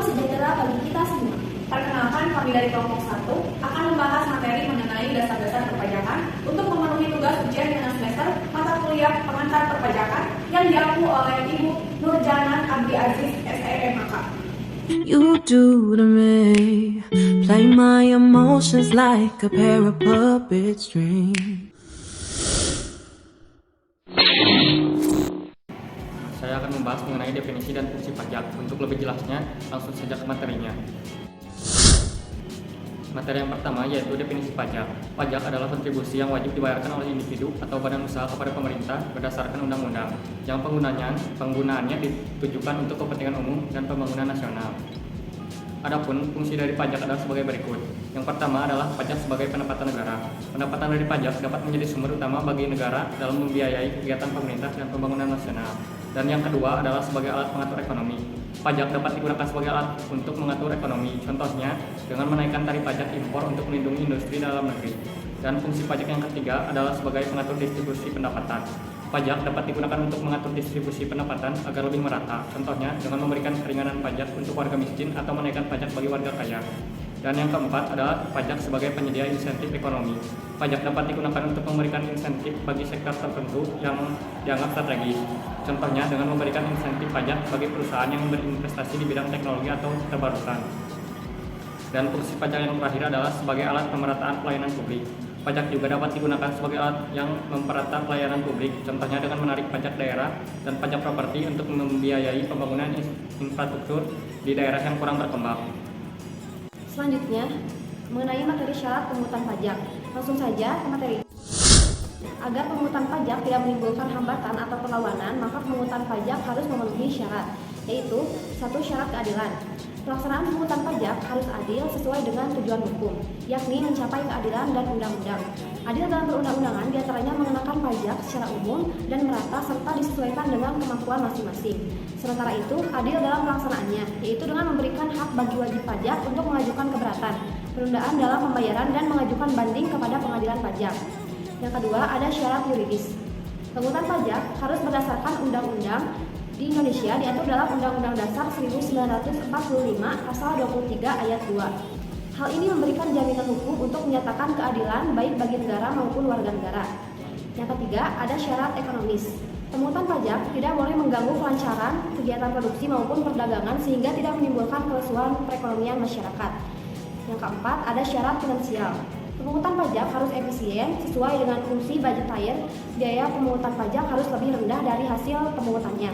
sejahtera bagi kita semua. Perkenalkan, kami dari kelompok 1 akan membahas materi mengenai dasar-dasar perpajakan untuk memenuhi tugas ujian dengan semester mata kuliah pengantar perpajakan yang diampu oleh Ibu Nurjanan Abdi Aziz, SEMAK. You do to me, play my emotions like a pair of puppet strings. Saya akan membahas mengenai definisi dan fungsi pajak. Untuk lebih jelasnya, langsung saja ke materinya. Materi yang pertama yaitu definisi pajak. Pajak adalah kontribusi yang wajib dibayarkan oleh individu atau badan usaha kepada pemerintah berdasarkan undang-undang, yang penggunaannya ditujukan untuk kepentingan umum dan pembangunan nasional. Adapun fungsi dari pajak adalah sebagai berikut. Yang pertama adalah pajak sebagai pendapatan negara. Pendapatan dari pajak dapat menjadi sumber utama bagi negara dalam membiayai kegiatan pemerintah dan pembangunan nasional. Dan yang kedua adalah sebagai alat pengatur ekonomi. Pajak dapat digunakan sebagai alat untuk mengatur ekonomi, contohnya dengan menaikkan tarif pajak impor untuk melindungi industri dalam negeri. Dan fungsi pajak yang ketiga adalah sebagai pengatur distribusi pendapatan. Pajak dapat digunakan untuk mengatur distribusi pendapatan agar lebih merata, contohnya dengan memberikan keringanan pajak untuk warga miskin atau menaikkan pajak bagi warga kaya. Dan yang keempat adalah pajak sebagai penyedia insentif ekonomi. Pajak dapat digunakan untuk memberikan insentif bagi sektor tertentu yang dianggap strategis. Contohnya dengan memberikan insentif pajak bagi perusahaan yang berinvestasi di bidang teknologi atau terbarukan. Dan fungsi pajak yang terakhir adalah sebagai alat pemerataan pelayanan publik. Pajak juga dapat digunakan sebagai alat yang memperata pelayanan publik, contohnya dengan menarik pajak daerah dan pajak properti untuk membiayai pembangunan infrastruktur di daerah yang kurang berkembang. Selanjutnya, mengenai materi syarat pemungutan pajak. Langsung saja ke materi. Agar pemungutan pajak tidak menimbulkan hambatan atau perlawanan, maka pemungutan pajak harus memenuhi syarat, yaitu 1. Syarat keadilan. Pelaksanaan pemungutan pajak harus adil sesuai dengan tujuan hukum, yakni mencapai keadilan dan undang-undang. Adil dalam perundang-undangan diantaranya mengenakan pajak secara umum dan merata serta disesuaikan dengan kemampuan masing-masing. Sementara itu, adil dalam pelaksanaannya, yaitu dengan memberikan hak bagi wajib pajak untuk mengajukan keberatan, penundaan dalam pembayaran dan mengajukan banding kepada pengadilan pajak. Yang kedua, ada syarat yuridis. Pemungutan pajak harus berdasarkan undang-undang di Indonesia diatur dalam Undang-Undang Dasar 1945 Pasal 23 Ayat 2. Hal ini memberikan jaminan hukum untuk menyatakan keadilan baik bagi negara maupun warga negara. Yang ketiga, ada syarat ekonomis. Pemungutan pajak tidak boleh mengganggu kelancaran kegiatan produksi maupun perdagangan sehingga tidak menimbulkan kerusuhan perekonomian masyarakat. Yang keempat, ada syarat finansial. Pemungutan pajak harus efisien sesuai dengan fungsi budgetier. Biaya pemungutan pajak harus lebih rendah dari hasil pemungutannya.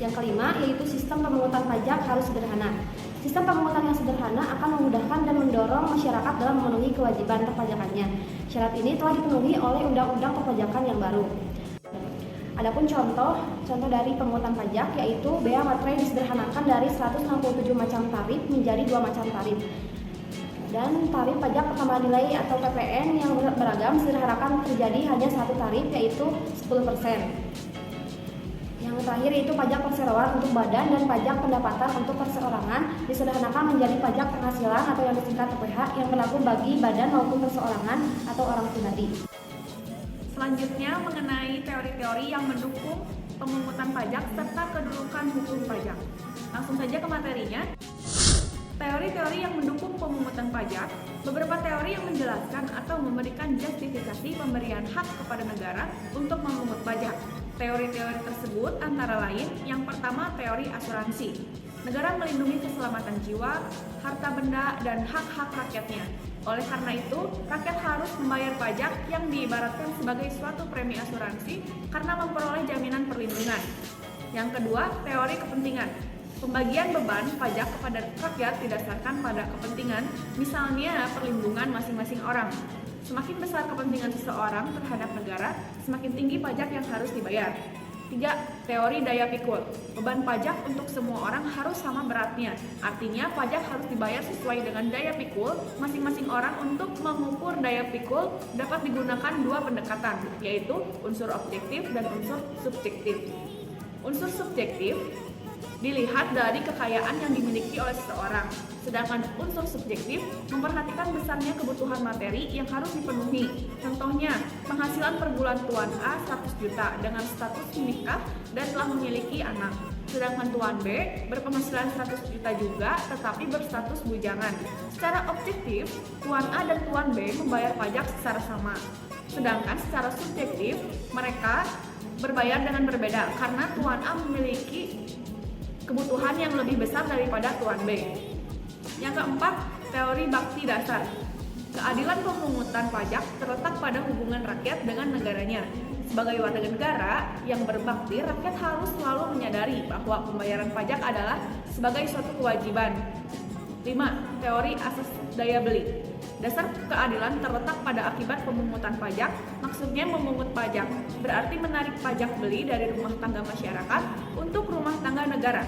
Yang kelima, yaitu sistem pemungutan pajak harus sederhana. Sistem pemungutan yang sederhana akan memudahkan dan mendorong masyarakat dalam memenuhi kewajiban perpajakannya. Syarat ini telah dipenuhi oleh Undang-Undang Perpajakan yang baru. Adapun contoh dari pemungutan pajak yaitu bea materai disederhanakan dari 167 macam tarif menjadi 2 macam tarif. Dan tarif pajak pertambahan nilai atau PPN yang beragam disederhanakan terjadi hanya satu tarif yaitu 10%. Yang terakhir yaitu pajak perseroan untuk badan dan pajak pendapatan untuk perseorangan disederhanakan menjadi pajak penghasilan atau yang disingkat PPh yang berlaku bagi badan maupun perseorangan atau orang pribadi. Selanjutnya mengenai teori-teori yang mendukung pemungutan pajak serta kedudukan hukum pajak. Langsung saja ke materinya. Teori-teori yang mendukung pemungutan pajak, beberapa teori yang menjelaskan atau memberikan justifikasi pemberian hak kepada negara untuk memungut pajak. Teori-teori tersebut antara lain, yang pertama teori asuransi. Negara melindungi keselamatan jiwa, harta benda, dan hak-hak rakyatnya. Oleh karena itu, rakyat harus membayar pajak yang diibaratkan sebagai suatu premi asuransi karena memperoleh jaminan perlindungan. Yang kedua, teori kepentingan. Pembagian beban pajak kepada rakyat didasarkan pada kepentingan, misalnya perlindungan masing-masing orang. Semakin besar kepentingan seseorang terhadap negara, semakin tinggi pajak yang harus dibayar. 3. Teori daya pikul. Beban pajak untuk semua orang harus sama beratnya. Artinya pajak harus dibayar sesuai dengan daya pikul masing-masing orang. Untuk mengukur daya pikul dapat digunakan 2 pendekatan, yaitu unsur objektif dan unsur subjektif. Unsur subjektif dilihat dari kekayaan yang dimiliki oleh seseorang, sedangkan unsur subjektif memperhatikan besarnya kebutuhan materi yang harus dipenuhi. Contohnya, penghasilan per bulan Tuan A 100 juta dengan status menikah dan telah memiliki anak. Sedangkan Tuan B berpenghasilan 100 juta juga tetapi berstatus bujangan. Secara objektif, Tuan A dan Tuan B membayar pajak secara sama. Sedangkan secara subjektif, mereka berbayar dengan berbeda karena Tuan A memiliki kebutuhan yang lebih besar daripada Tuan B. Yang keempat, teori bakti dasar. Keadilan pemungutan pajak terletak pada hubungan rakyat dengan negaranya. Sebagai warga negara yang berbakti, rakyat harus selalu menyadari bahwa pembayaran pajak adalah sebagai suatu kewajiban. 5. Teori asas daya beli. Dasar keadilan terletak pada akibat pemungutan pajak, maksudnya memungut pajak, berarti menarik pajak beli dari rumah tangga masyarakat untuk rumah tangga negara.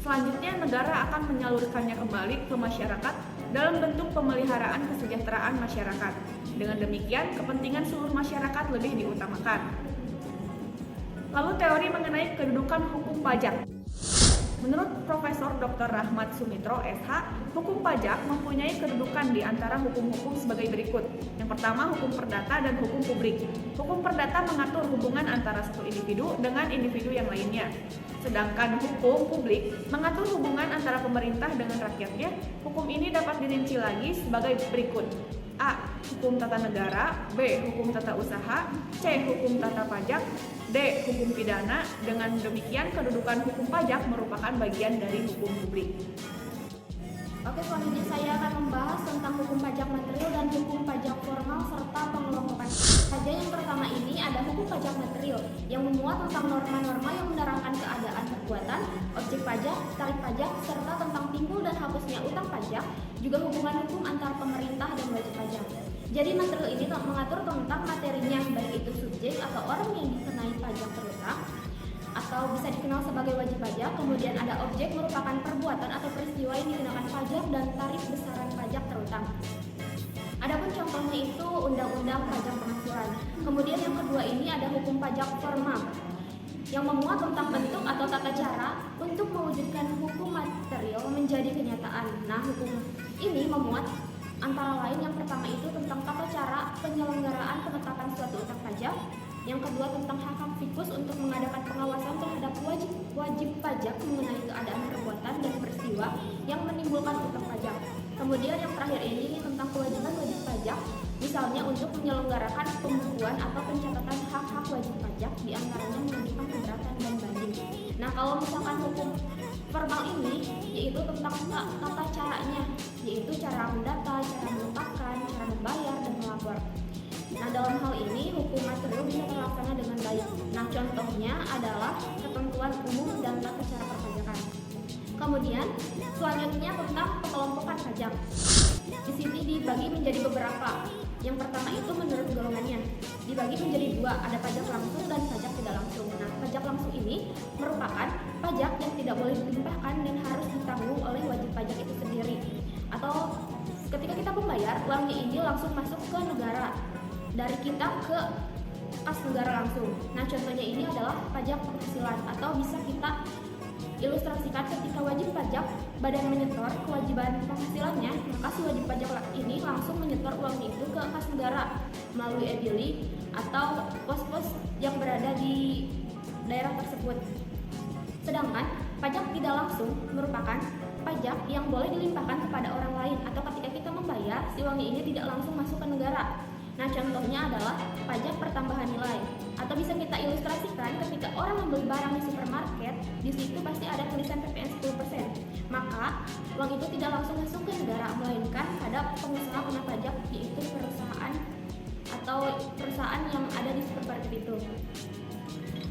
Selanjutnya, negara akan menyalurkannya kembali ke masyarakat dalam bentuk pemeliharaan kesejahteraan masyarakat. Dengan demikian, kepentingan seluruh masyarakat lebih diutamakan. Lalu teori mengenai kedudukan hukum pajak. Menurut Profesor Dr. Rahmat Sumitro, SH, hukum pajak mempunyai kedudukan di antara hukum-hukum sebagai berikut. Yang pertama, hukum perdata dan hukum publik. Hukum perdata mengatur hubungan antara satu individu dengan individu yang lainnya. Sedangkan hukum publik mengatur hubungan antara pemerintah dengan rakyatnya. Hukum ini dapat dirinci lagi sebagai berikut. A. Hukum tata negara. B. Hukum tata usaha. C. Hukum tata pajak. D. Hukum pidana. Dengan demikian, kedudukan hukum pajak merupakan bagian dari hukum publik. Oke, selanjutnya saya akan membahas tentang hukum pajak material dan hukum pajak formal serta pengelompokan saja. Yang pertama ini ada hukum pajak material yang memuat tentang norma-norma yang menerangkan keadaan perbuatan, objek pajak, tarif pajak, serta tentang timbul dan hapusnya utang pajak, juga hubungan hukum antar pemerintah dan wajib pajak. Jadi material ini mengatur tentang materinya, baik itu subjek atau orang yang dikenai pajak terutang atau bisa dikenal sebagai wajib pajak. Kemudian ada objek merupakan perbuatan atau peristiwa yang dikenakan pajak dan tarif besaran pajak terutang. Adapun contohnya itu undang-undang pajak penghasilan. Kemudian yang kedua ini ada hukum pajak formal yang memuat tentang bentuk atau tata cara untuk mewujudkan hukum material menjadi kenyataan. Nah, hukum ini memuat antara lain yang pertama itu tentang tata cara penyelenggaraan penetapan suatu utang pajak. Yang kedua tentang hak-hak fikus untuk mengadakan pengawasan terhadap wajib pajak mengenai keadaan perbuatan dan peristiwa yang menimbulkan utang pajak. Kemudian yang terakhir ini tentang kewajiban wajib pajak, misalnya untuk menyelenggarakan pembukuan atau pencatatan hak-hak wajib pajak, diantaranya mengajukan keberatan dan banding. Nah, kalau misalkan hukum formal ini yaitu tentang tata caranya, yaitu cara mendata, cara meletakkan, cara membayar dan melapor. Nah, dalam hal ini hukum material bisa terlaksana dengan baik. Nah, contohnya adalah ketentuan umum dan tata cara perpajakan. Kemudian selanjutnya tentang pengelompokan pajak. Di sini dibagi menjadi beberapa. Yang pertama itu menurut golongannya dibagi menjadi dua, ada pajak langsung dan pajak tidak langsung. Nah, pajak langsung ini merupakan pajak yang tidak boleh dilimpahkan dan harus ditanggung oleh wajib pajak itu sendiri. Atau ketika kita membayar, uangnya ini langsung masuk ke negara, dari kita ke kas negara langsung. Nah, contohnya ini adalah pajak penghasilan, atau bisa kita ilustrasikan ketika wajib pajak badan menyetor kewajiban penghasilannya, maka si wajib pajak ini langsung menyetor uangnya itu ke kas negara melalui e-billing atau pos-pos yang berada di daerah tersebut. Sedangkan pajak tidak langsung merupakan pajak yang boleh dilimpahkan kepada orang lain, atau ketika kita membayar si uangnya ini tidak langsung masuk ke negara. Nah, contohnya adalah pajak pertambahan nilai, atau bisa kita ilustrasikan ketika orang membeli barang di supermarket, di situ pasti ada tulisan PPN 10%. Maka uang itu tidak langsung masuk ke negara, melainkan pada pengusaha kena pajak, yaitu perusahaan atau perusahaan yang ada di supermarket itu.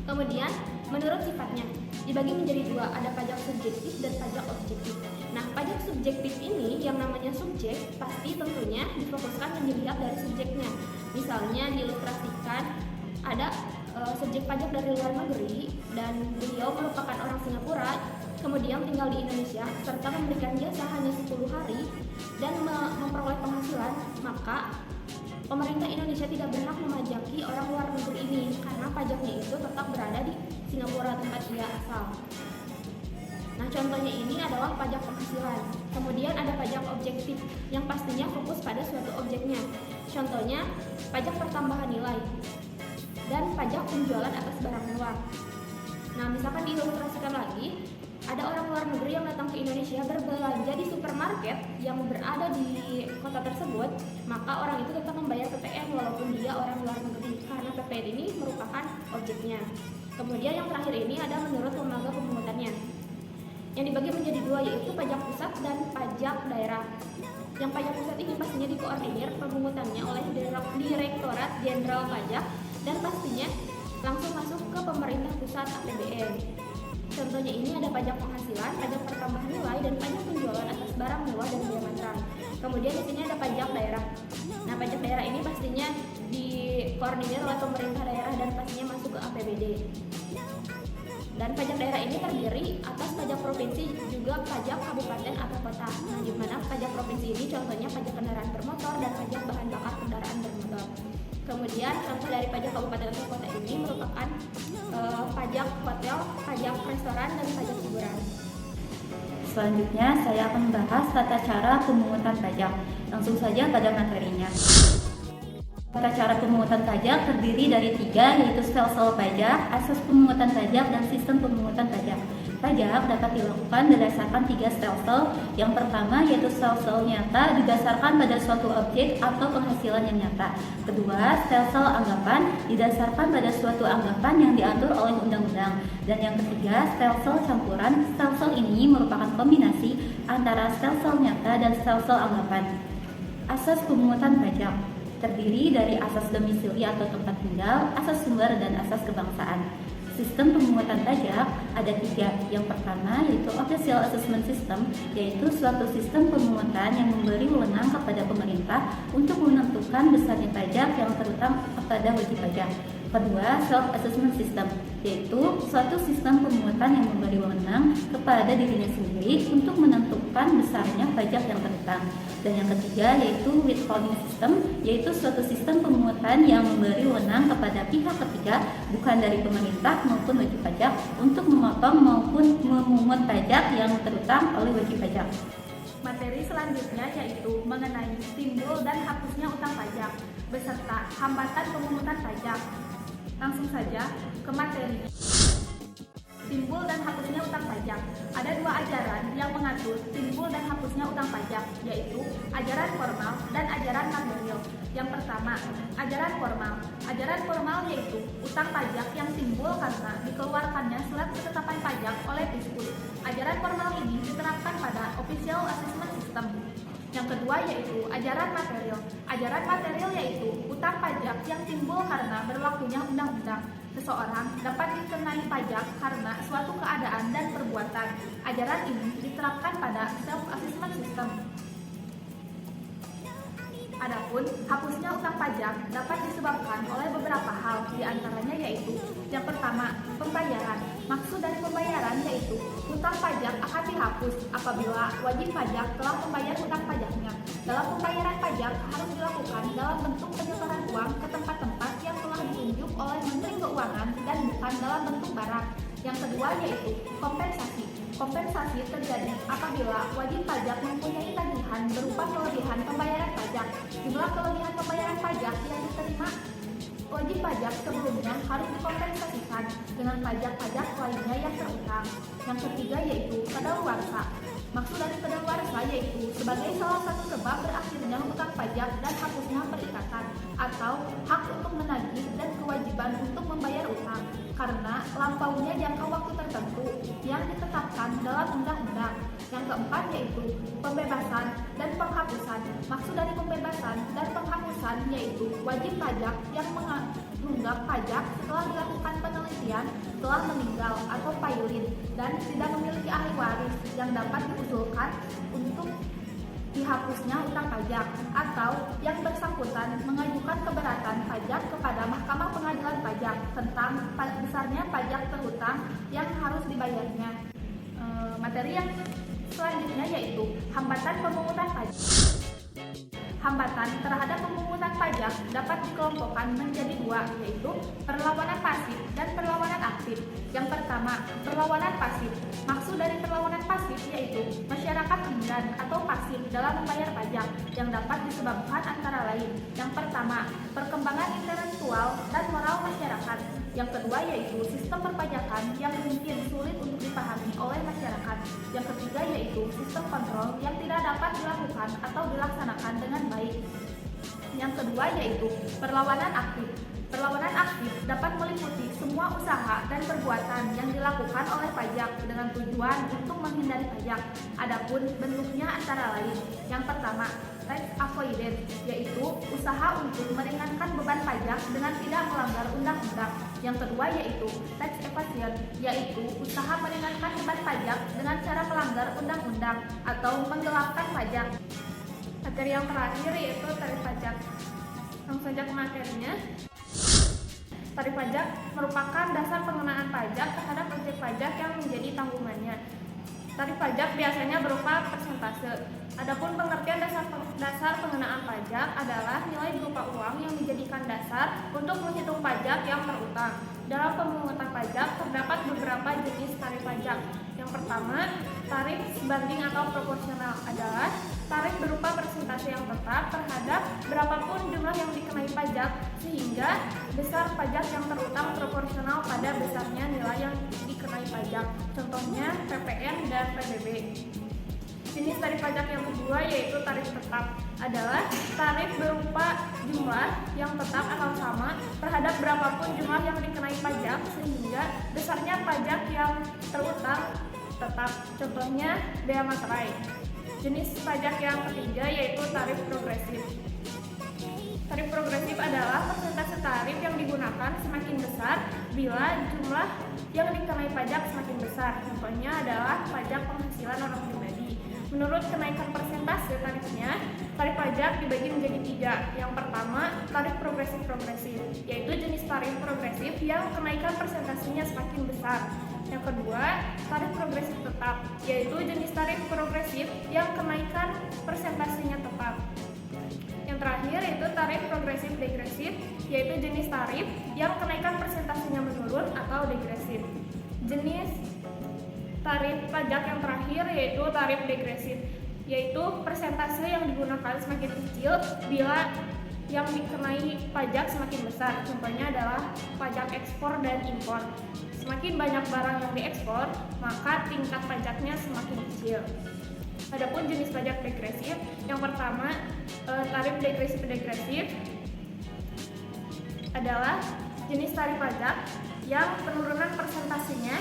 Kemudian menurut sifatnya dibagi menjadi dua, ada pajak subjektif dan pajak objektif. Nah, pajak subjektif ini yang namanya subjek pasti tentunya difokuskan dan dilihat dari subjeknya. Misalnya diilustrasikan ada subjek pajak dari luar negeri dan beliau merupakan orang Singapura, kemudian tinggal di Indonesia serta memberikan jasa hanya 10 hari dan memperoleh penghasilan, maka pemerintah Indonesia tidak berhak memajaki orang luar negeri ini karena pajaknya itu tetap berada di Singapura tempat dia asal. Nah, contohnya ini adalah pajak penghasilan. Kemudian ada pajak objektif yang pastinya fokus pada suatu objeknya. Contohnya pajak pertambahan nilai dan pajak penjualan atas barang luar. Nah, misalkan diilustrasikan lagi, ada orang luar negeri yang datang ke Indonesia berbelanja di supermarket yang berada di kota tersebut, maka orang itu tetap membayar PPN walaupun dia orang luar negeri, karena PPN ini merupakan objeknya. Kemudian yang terakhir ini ada menurut lembaga pemungutannya, yang dibagi menjadi dua, yaitu pajak pusat dan pajak daerah. Yang pajak pusat ini pastinya dikoordinir pemungutannya oleh Direktorat Jenderal Pajak dan pastinya langsung masuk ke pemerintah pusat APBN. Contohnya ini ada pajak penghasilan, pajak pertambahan nilai, dan pajak penjualan atas barang mewah dan bea material. Kemudian di sini ada pajak daerah. Nah, pajak daerah ini pastinya dikoordinir oleh pemerintah daerah dan pastinya masuk ke APBD. Dan pajak daerah ini terdiri atas pajak provinsi, juga pajak kabupaten atau kota. Nah, di mana pajak provinsi ini contohnya pajak kendaraan bermotor dan pajak bahan bakar kendaraan bermotor. Kemudian contoh dari pajak kabupaten atau kota ini merupakan pajak hotel, pajak restoran, dan pajak hiburan. Selanjutnya saya akan membahas tata cara pemungutan pajak. Langsung saja pada materinya. Tata cara pemungutan pajak terdiri dari 3, yaitu sel-sel pajak, asas pemungutan pajak, dan sistem pemungutan pajak. Pajak dapat dilakukan berdasarkan 3 sel-sel. Yang pertama yaitu sel-sel nyata didasarkan pada suatu objek atau penghasilan yang nyata. Kedua, sel-sel anggapan didasarkan pada suatu anggapan yang diatur oleh undang-undang. Dan yang ketiga, sel-sel campuran. Sel-sel ini merupakan kombinasi antara sel-sel nyata dan sel-sel anggapan. Asas pemungutan pajak terdiri dari asas domisili atau tempat tinggal, asas sumber, dan asas kebangsaan. Sistem pemungutan pajak ada 3. Yang pertama yaitu Official Assessment System, yaitu suatu sistem pemungutan yang memberi wewenang kepada pemerintah untuk menentukan besarnya pajak yang terutang kepada wajib pajak. Kedua, Self-Assessment System, yaitu suatu sistem pemungutan yang memberi wewenang kepada dirinya sendiri untuk menentukan besarnya pajak yang terutang. Dan yang ketiga yaitu Withholding System, yaitu suatu sistem pemungutan yang memberi wewenang kepada pihak ketiga bukan dari pemerintah maupun wajib pajak untuk memotong maupun memungut pajak yang terutang oleh wajib pajak. Materi selanjutnya yaitu mengenai timbul dan hapusnya utang pajak beserta hambatan pemungutan pajak. Langsung saja ke materi. Timbul dan hapusnya utang pajak. Ada 2 ajaran yang mengatur timbul dan hapusnya utang pajak, yaitu ajaran formal dan ajaran material. Yang pertama, ajaran formal. Ajaran formal yaitu utang pajak yang timbul karena dikeluarkannya surat ketetapan pajak oleh Fiskus. Ajaran formal ini diterapkan pada Official Assessment System. Yang kedua yaitu ajaran material. Ajaran material yaitu utang pajak yang timbul karena berlakunya undang-undang. Seseorang dapat dikenai pajak karena suatu keadaan dan perbuatan. Ajaran ini diterapkan pada self-assessment system. Adapun hapusnya utang pajak dapat disebabkan oleh beberapa hal, diantaranya yaitu yang pertama, pembayaran. Maksud dari pembayaran yaitu utang pajak akan dihapus apabila wajib pajak telah membayar utang pajaknya. Dalam pembayaran pajak harus dilakukan dalam bentuk penyebaran uang ke tempat-tempat yang telah ditunjuk oleh Menteri Keuangan dan bukan dalam bentuk barang. Yang kedua yaitu kompensasi. Kompensasi terjadi apabila wajib pajak mempunyai tagihan berupa kelebihan pembayaran pajak. Jumlah kelebihan pembayaran pajak yang diterima wajib pajak sebelumnya harus dikompensasikan dengan pajak-pajak lainnya yang terutang. Yang ketiga yaitu kadaluarsa. Maksud dari kadaluarsa yaitu sebagai salah satu sebab berakhirnya utang pajak dan hapusnya perikatan atau hak untuk menagih dan kewajiban untuk membayar utang karena lampaunya jangka waktu tertentu yang ditetapkan dalam undang-undang. Yang keempat yaitu pembebasan dan penghapusan. Maksud dari pembebasan dan penghapusan yaitu wajib pajak yang menunggak pajak setelah dilakukan penelitian, telah meninggal atau pailit dan tidak memiliki ahli waris yang dapat diusulkan untuk dihapusnya utang pajak, atau yang bersangkutan mengajukan keberatan pajak kepada Mahkamah Pengadilan Pajak tentang besarnya pajak terhutang yang harus dibayarnya. Materi yang selanjutnya yaitu hambatan pemungutan pajak. Hambatan terhadap pemungutan pajak dapat dikelompokkan menjadi 2, yaitu perlawanan pasif dan perlawanan aktif. Yang pertama, perlawanan pasif. Maksud dari perlawanan pasif yaitu masyarakat enggan atau pasif dalam membayar pajak yang dapat disebabkan antara lain. Yang pertama, perkembangan intelektual dan moral masyarakat. Yang kedua yaitu sistem perpajakan yang mungkin sulit untuk dipahami oleh masyarakat. Yang ketiga yaitu sistem kontrol yang tidak dapat dilakukan atau dilaksanakan dengan baik. Yang kedua yaitu perlawanan aktif. Perlawanan aktif dapat meliputi semua usaha dan perbuatan yang dilakukan oleh pajak dengan tujuan untuk menghindari pajak. Adapun bentuknya antara lain. Yang pertama, tax avoidance, yaitu usaha untuk meringankan beban pajak dengan tidak melanggar undang-undang. Yang kedua yaitu tax evasion, yaitu usaha meringankan beban pajak dengan cara melanggar undang-undang atau menggelapkan pajak. Materi yang terakhir yaitu tarif pajak. Langsung saja ke materinya. Tarif pajak merupakan dasar pengenaan pajak terhadap objek pajak yang menjadi tanggungannya. Tarif pajak biasanya berupa persentase. Adapun pengertian dasar pengenaan pajak adalah nilai berupa uang yang dijadikan dasar untuk menghitung pajak yang terutang. Dalam pemungutan pajak terdapat beberapa jenis tarif pajak. Yang pertama, tarif sebanding atau proporsional adalah tarif berupa persentase yang tetap terhadap berapapun jumlah yang dikenai pajak sehingga besar pajak yang terutang proporsional pada besarnya nilai yang dikenai pajak. Contohnya PPN dan PBB. Jenis tarif pajak yang kedua yaitu tarif tetap adalah tarif berupa jumlah yang tetap atau sama terhadap berapapun jumlah yang dikenai pajak sehingga besarnya pajak yang terutang tetap. Contohnya bea materai. Jenis pajak yang ketiga yaitu tarif progresif. Tarif progresif adalah persentase tarif yang digunakan semakin besar bila jumlah yang dikenai pajak semakin besar. Contohnya adalah pajak penghasilan orang pribadi. Menurut kenaikan persentase tarifnya, tarif pajak dibagi menjadi 3. Yang pertama, tarif progresif, yaitu jenis tarif progresif yang kenaikan persentasenya semakin besar. Yang kedua, tarif progresif tetap, yaitu jenis tarif progresif yang kenaikan persentasenya tetap. Yang terakhir yaitu tarif progresif degresif, yaitu jenis tarif yang kenaikan persentasenya menurun atau degresif. Jenis tarif pajak yang terakhir yaitu tarif degresif, yaitu persentase yang digunakan semakin kecil bila yang dikenai pajak semakin besar. Contohnya adalah pajak ekspor dan impor. Semakin banyak barang yang diekspor, maka tingkat pajaknya semakin kecil. Adapun jenis pajak degresif, yang pertama tarif degresif adalah jenis tarif pajak yang penurunan persentasenya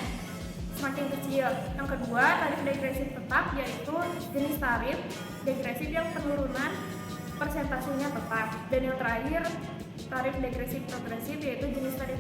semakin kecil. Yang kedua, tarif degresif tetap, yaitu jenis tarif degresif yang penurunan persentasenya tetap. Dan yang terakhir, tarif degresif progresif, yaitu jenis tarif